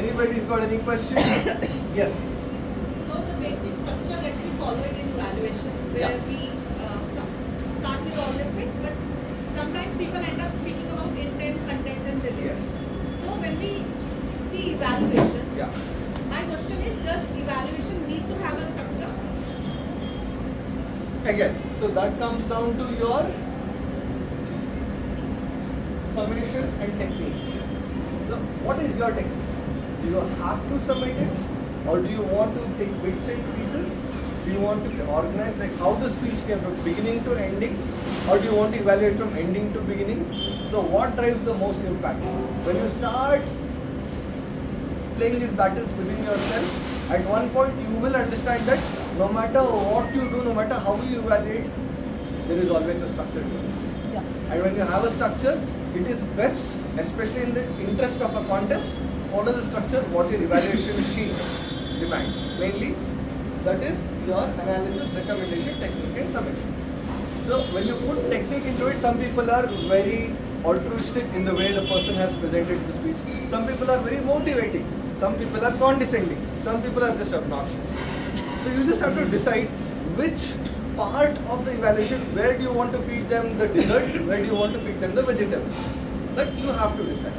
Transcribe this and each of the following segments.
Anybody's got any questions? Yes. So the basic structure that we follow in evaluation, where we start with all of it, but sometimes people end up speaking about intent, content, and delivery. Yes. So when we see evaluation, my Yeah. question is, does evaluation need to have a structure? Again, so that comes down to your summation and technique. So what is your technique? Do you have to summate it, or do you want to take bits and pieces? Do you want to be organized, like how the speech came from beginning to ending, or do you want to evaluate from ending to beginning? So what drives the most impact? When you start playing these battles within yourself, at one point you will understand that no matter what you do, no matter how you evaluate, there is always a structure to it. Yeah. And when you have a structure, it is best, especially in the interest of a contest, follow the structure what your evaluation sheet demands. Mainly, that is your analysis, recommendation, technique and summation. So when you put technique into it, some people are very altruistic in the way the person has presented the speech. Some people are very motivating. Some people are condescending. Some people are just obnoxious. So you just have to decide which part of the evaluation, where do you want to feed them the dessert, where do you want to feed them the vegetables. That you have to decide.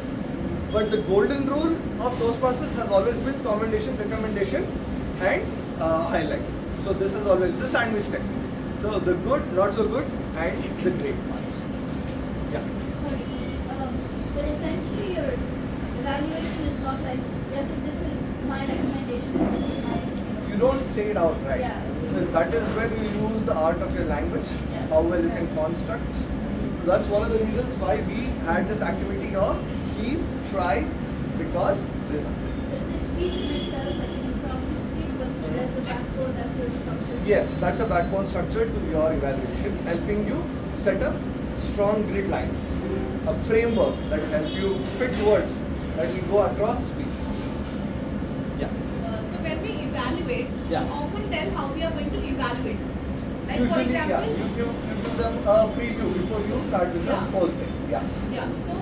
But the golden rule of those process has always been commendation, recommendation and highlight. So this is always the sandwich technique. So the good, not so good and the great parts. Yeah. Sorry. But essentially your evaluation is not like, yes, this is my recommendation, this is my... You don't say it outright. Yeah. So that is where you use the art of your language, Yeah. how well you can construct. That's one of the reasons why we had this activity of keep, try, because result. The speech in itself, I can impromptu speak, but there's a backbone, that's your structure. Yes, that's a backbone structure to your evaluation, helping you set up strong grid lines, a framework that will help you fit words that will go across speeches. Yeah. So when we evaluate, Yeah. we often tell how we are going to evaluate. Like for Usually, example, you give them a preview before you start with the Yeah. whole thing. Yeah. yeah. So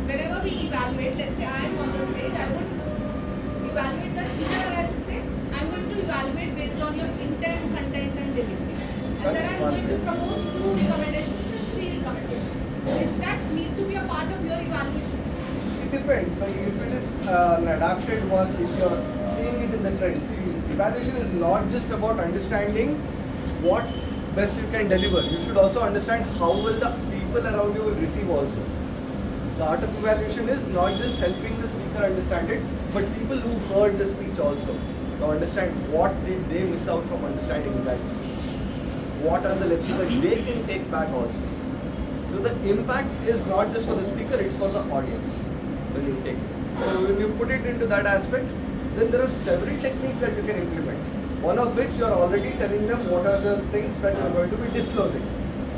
whenever we evaluate, let's say I am on the stage, I would evaluate the speaker, and I would say I'm going to evaluate based on your intent, content, and delivery, and then That's I'm one going to thing. propose 2 recommendations and 3 recommendations. Does that need to be a part of your evaluation? It depends. Like if it is an adapted one, if you're seeing it in the trend. See, evaluation is not just about understanding what best you can deliver. You should also understand how will the people around you will receive also. The art of evaluation is not just helping the speaker understand it, but people who heard the speech also to understand what did they miss out from understanding that speech. What are the lessons that they can take back also. So the impact is not just for the speaker, it's for the audience when you take it. So when you put it into that aspect, then there are several techniques that you can implement. One of which you are already telling them what are the things that you are going to be disclosing.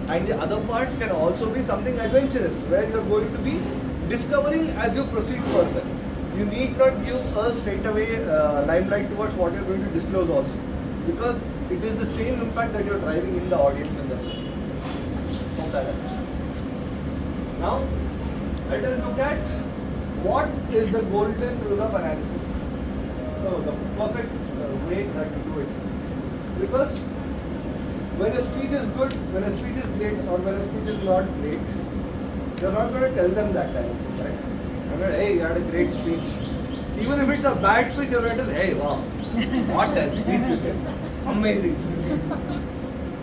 And the other part can also be something adventurous, where you are going to be discovering as you proceed further. You need not give a straight away limelight towards what you are going to disclose also. Because it is the same impact that you are driving in the audience and the person. Hope that helps. Now, let us look at what is the golden rule of analysis. So, the perfect way that you do it. Because when a speech is good, when a speech is great, or when a speech is not great, you're not going to tell them that kind of thing, right? You're going to, hey, you had a great speech. Even if it's a bad speech, you're going to tell, hey, wow, what a speech you did. Amazing speech.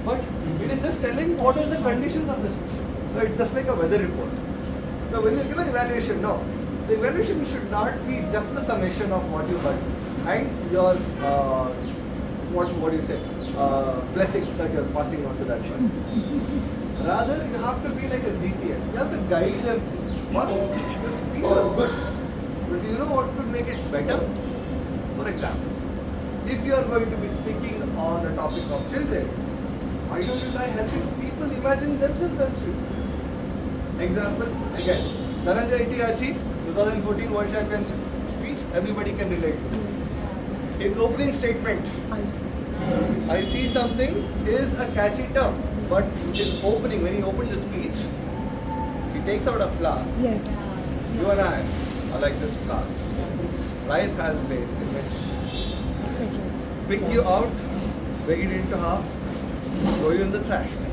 But it is just telling what is the conditions of the speech. So it's just like a weather report. So when you give an evaluation, no, the evaluation should not be just the summation of what you heard and your what do you say blessings that you're passing on to that person. Rather, you have to be like a GPS. You have to guide them. Once the speech was good, but do you know what could make it better? For example, if you are going to be speaking on a topic of children, why don't you try helping people imagine themselves as children? Example, again, Dhananjay Itiachi, 2014 World Championship speech, everybody can relate to. His opening statement, I see something, is a catchy term, but his opening, when he opened the speech, he takes out a flower. Yes. You and I are like this flower. life has ways in which pick you out, break it into half, throw you in the trash can.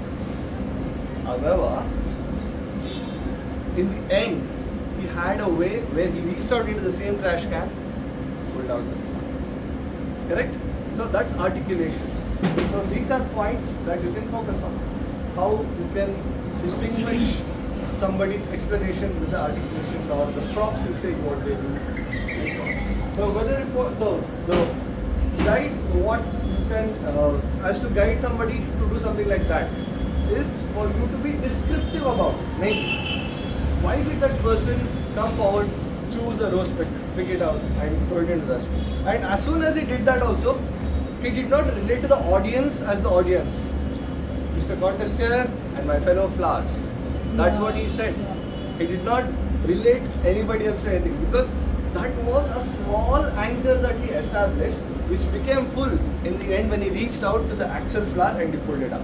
However, in the end, he had a way where he reached out into the same trash can, pulled out the flower. Correct? So that's articulation. So these are points that you can focus on. How you can distinguish somebody's explanation with the articulation or the props you say what they do. And so on. So whether it was the guide, what you can as to guide somebody to do something like that is for you to be descriptive about it. Maybe why did that person come forward, choose a rose, pick it out and throw it into the dustbin? And as soon as he did that also, he did not relate to the audience as the audience. Mr. Contester and my fellow flowers. That's what he said. He did not relate anybody else to anything because that was a small anchor that he established which became full in the end when he reached out to the actual flower and he pulled it up.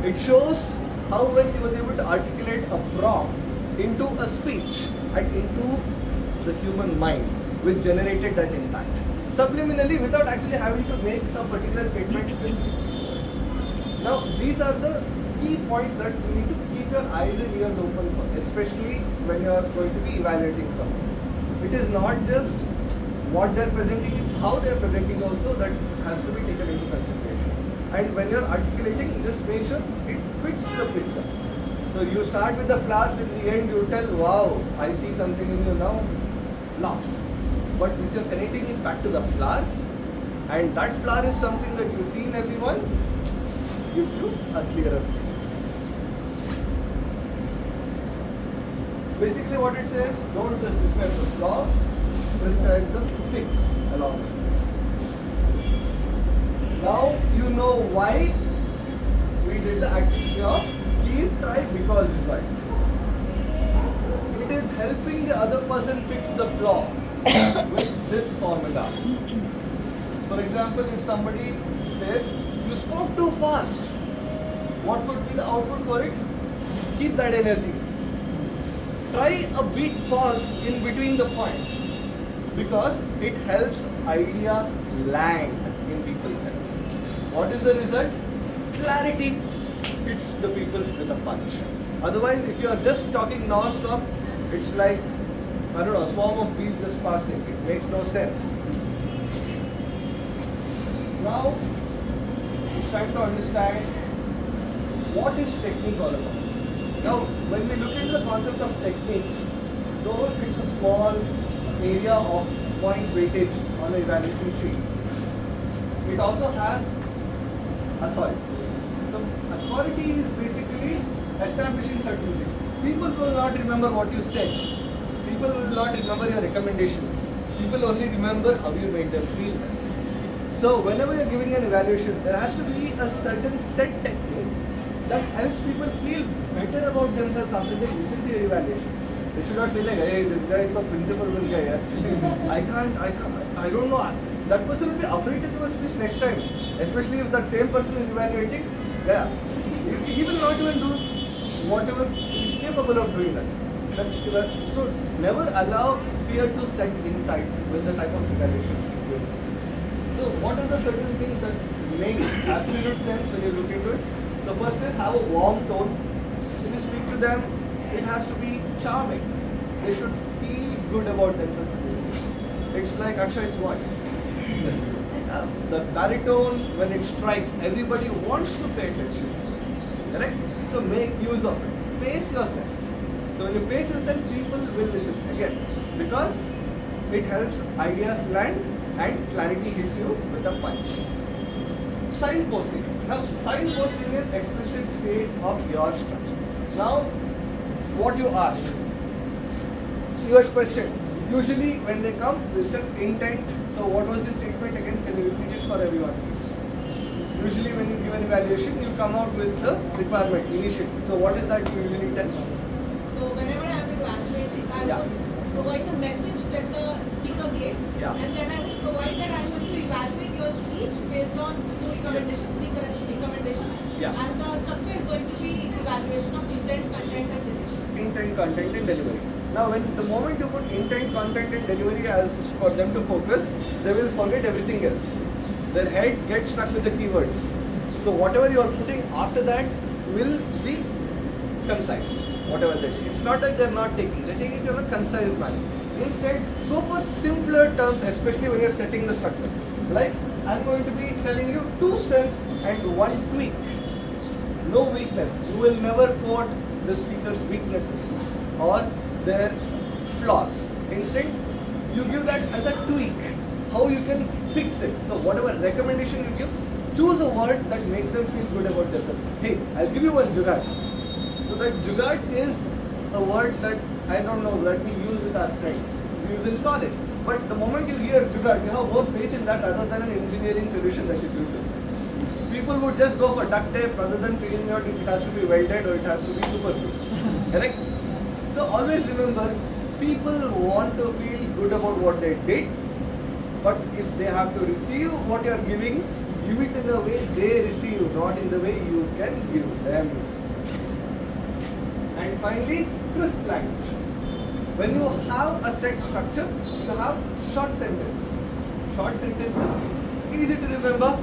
It shows how well he was able to articulate a prompt into a speech and into the human mind which generated that impact. Subliminally without actually having to make a particular statement specific. Now these are the key points that you need to keep your eyes and ears open for, especially when you are going to be evaluating someone. It is not just what they are presenting, it's how they are presenting also that has to be taken into consideration. And when you are articulating, just make sure it fits the picture. So you start with the flowers, in the end you tell, wow, I see something in you now, lost. But if you are connecting it back to the flower, and that flower is something that you see in everyone, gives you a clearer picture. Basically what it says, don't just describe the flaws, describe the fix along with it. Now you know why we did the activity of keep, try, because result. It is helping the other person fix the flaw with this formula. For example, if somebody says, you spoke too fast, what could be the output for it? Keep that energy. Try a bit pause in between the points because it helps ideas land in people's head. What is the result? Clarity hits the people with a punch. Otherwise, if you are just talking non-stop, it's like, I don't know, a swarm of bees just passing. It makes no sense. Now, it's time to understand what is technique all about. Now, when we look into the concept of technique, though it's a small area of points weightage on an evaluation sheet, it also has authority. So, authority is basically establishing certain things. People will not remember what you said. People will not remember your recommendation. People only remember how you made them feel. So, whenever you're giving an evaluation, there has to be a certain set technique that helps people feel better about themselves after they listen to your evaluation. They should not feel like, hey, this guy is a principal guy. I don't know. That person will be afraid to give a speech next time. Especially if that same person is evaluating. Yeah. He will not even do whatever he is capable of doing that. So never allow fear to set inside with the type of evaluations you do. So what are the certain things that make absolute sense when you look into it? The first is have a warm tone. When you speak to them, it has to be charming. They should feel good about themselves. It's like Akshay's voice. The baritone, when it strikes, everybody wants to pay attention. Correct? So make use of it. Pace yourself. So when you pace yourself, people will listen. Again, because it helps ideas land and clarity hits you with a punch. Signposting. Now, signposting is explicit state of your structure. Now, what you asked, your question. Usually, when they come, it's an intent. So, what was the statement again? Can you repeat it for everyone, please? Usually, when you give an evaluation, you come out with the requirement initially. So, what is that you usually tell? So, whenever I am evaluating, I would provide the message that the speaker gave, and then I would provide that I am going to evaluate your speech based on two recommendations, and the structure is going to be evaluation of intent, content, and delivery. Intent, content, and delivery. Now, when the moment you put intent, content, and delivery as for them to focus, they will forget everything else. Their head gets stuck with the keywords. So whatever you are putting after that will be concise. Whatever they do. It's not that they're not taking; they're taking it in a concise manner. Instead, go for simpler terms, especially when you're setting the structure. Like, I'm going to be telling you 2 strengths and 1 tweak. No weakness. You will never quote the speaker's weaknesses or their flaws. Instead, you give that as a tweak, how you can fix it. So whatever recommendation you give, choose a word that makes them feel good about themselves. Hey, I'll give you one jugaad. So that jugaad is a word that I don't know that we use with our friends. We use in college. But the moment you hear jugaad, you have more faith in that rather than an engineering solution that you give to. People would just go for duct tape rather than figuring out if it has to be welded or it has to be super glue. Correct? So always remember, people want to feel good about what they did, but if they have to receive what you are giving, give it in a way they receive, not in the way you can give them. And finally, crisp language. When you have a set structure, you have short sentences. Short sentences, easy to remember,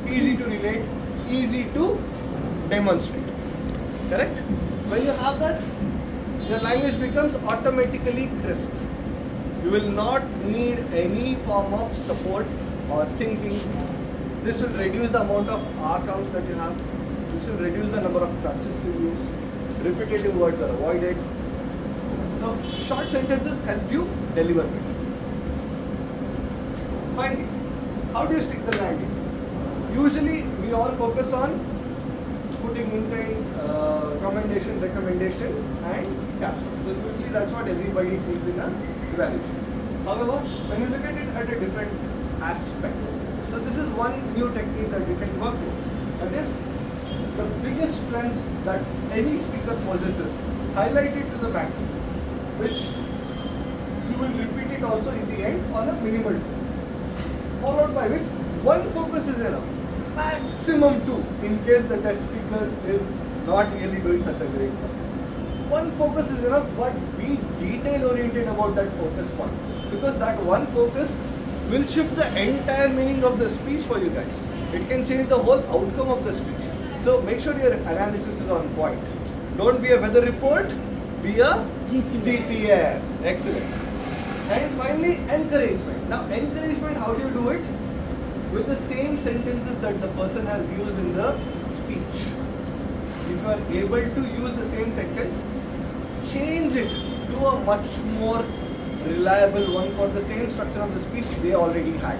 easy to relate, easy to demonstrate. Correct? When you have that, your language becomes automatically crisp. You will not need any form of support or thinking. This will reduce the amount of R counts that you have. This will reduce the number of crutches you use. Repetitive words are avoided. So short sentences help you deliver better. Finally, how do you stick the landing? Usually we all focus on putting intent, commendation, recommendation and caption. So usually that's what everybody sees in a evaluation. However, when you look at it at a different aspect, so this is one new technique that you can work with. That is the biggest strength that any speaker possesses, highlight it to the maximum, which you will repeat it also in the end on a minimal tone. Followed by which one focus is enough. Maximum 2 in case the test speaker is not really doing such a great job. One focus is enough, but be detail oriented about that focus point, because that one focus will shift the entire meaning of the speech for you guys. It can change the whole outcome of the speech. So make sure your analysis is on point. Don't be a weather report, be a GPS. Excellent. And finally, encouragement. Now, encouragement, how do you do it? With the same sentences that the person has used in the speech. If you are able to use the same sentence, change it to a much more reliable one for the same structure of the speech they already had.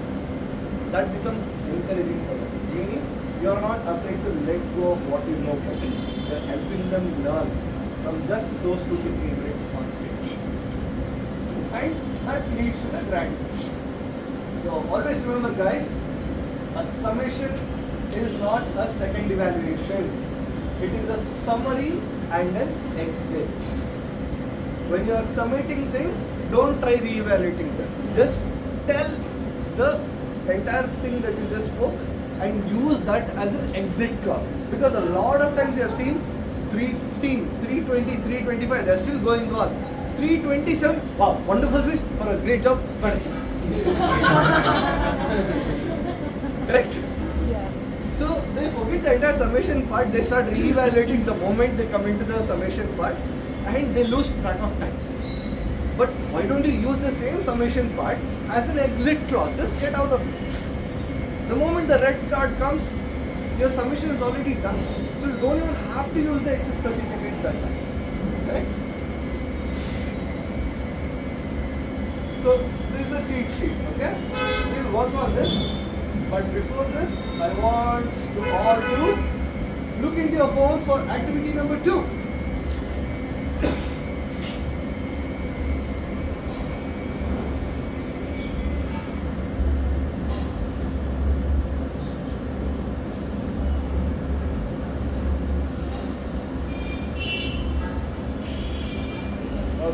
That becomes encouraging for them. Meaning, you are not afraid to let go of what you know better. You are helping them learn from just those 2 to 3 minutes on stage. And that leads to the grand finish. So always remember, guys, a summation is not a second evaluation. It is a summary and an exit. When you are summating things, don't try re-evaluating them. Just tell the entire thing that you just spoke and use that as an exit clause. Because a lot of times you have seen 315, 320, 325, they're still going on. 327, wow, wonderful speech, for a great job, merci. Correct? Yeah. So they forget the entire summation part, they start re-evaluating the moment they come into the summation part and they lose track of time. But why don't you use the same summation part as an exit clause? Just get out of it. The moment the red card comes, your summation is already done. So you don't even have to use the excess 30 seconds that time. Correct? So this is a cheat sheet, okay? We'll work on this. But before this, I want you all to look into your phones for activity number 2.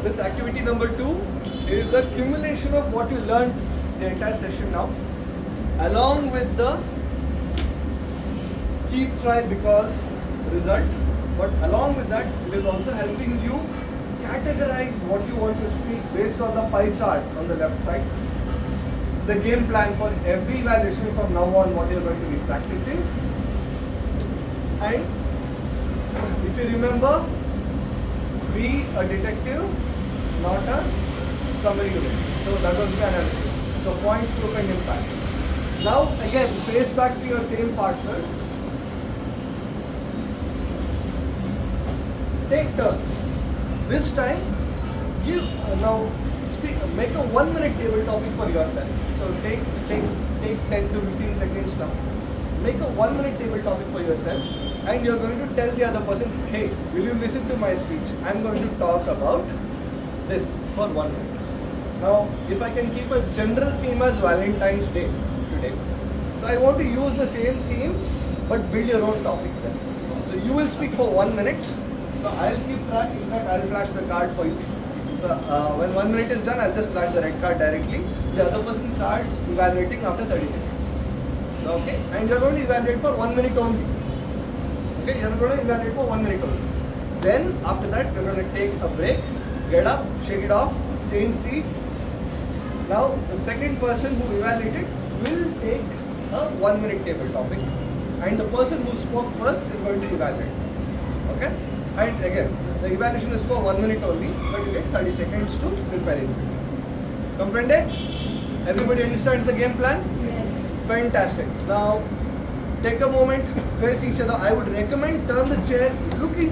This activity number 2 is the accumulation of what you learned the entire session now, along with the keep, try, because result. But along with that, it is also helping you categorize what you want to speak based on the pie chart on the left side. The game plan for every evaluation from now on, what you're going to be practicing. And if you remember, be a detective, not a summary unit. So that was the analysis. So point, proof and impact. Now again, face back to your same partners. Take turns. This time, give make a 1 minute table topic for yourself. So take 10 to 15 seconds now. Make a 1 minute table topic for yourself, and you're going to tell the other person, hey, will you listen to my speech? I'm going to talk about this for 1 minute. Now, if I can keep a general theme as Valentine's Day today, so I want to use the same theme, but build your own topic then. So you will speak for 1 minute. So I'll keep track. In fact, I'll flash the card for you. So when 1 minute is done, I'll just flash the red card directly. The other person starts evaluating after 30 seconds. Okay, and you're going to evaluate for 1 minute only. Okay, you're going to evaluate for 1 minute only. Then after that, you're going to take a break, get up, shake it off, change seats. Now the second person who evaluated will take a 1 minute table topic, and the person who spoke first is going to evaluate. Okay, and again the evaluation is for 1 minute only, but you get 30 seconds to prepare it. Comprende? Everybody understands the game plan? Yes. Fantastic. Now take a moment, face each other. I would recommend turn the chair, look into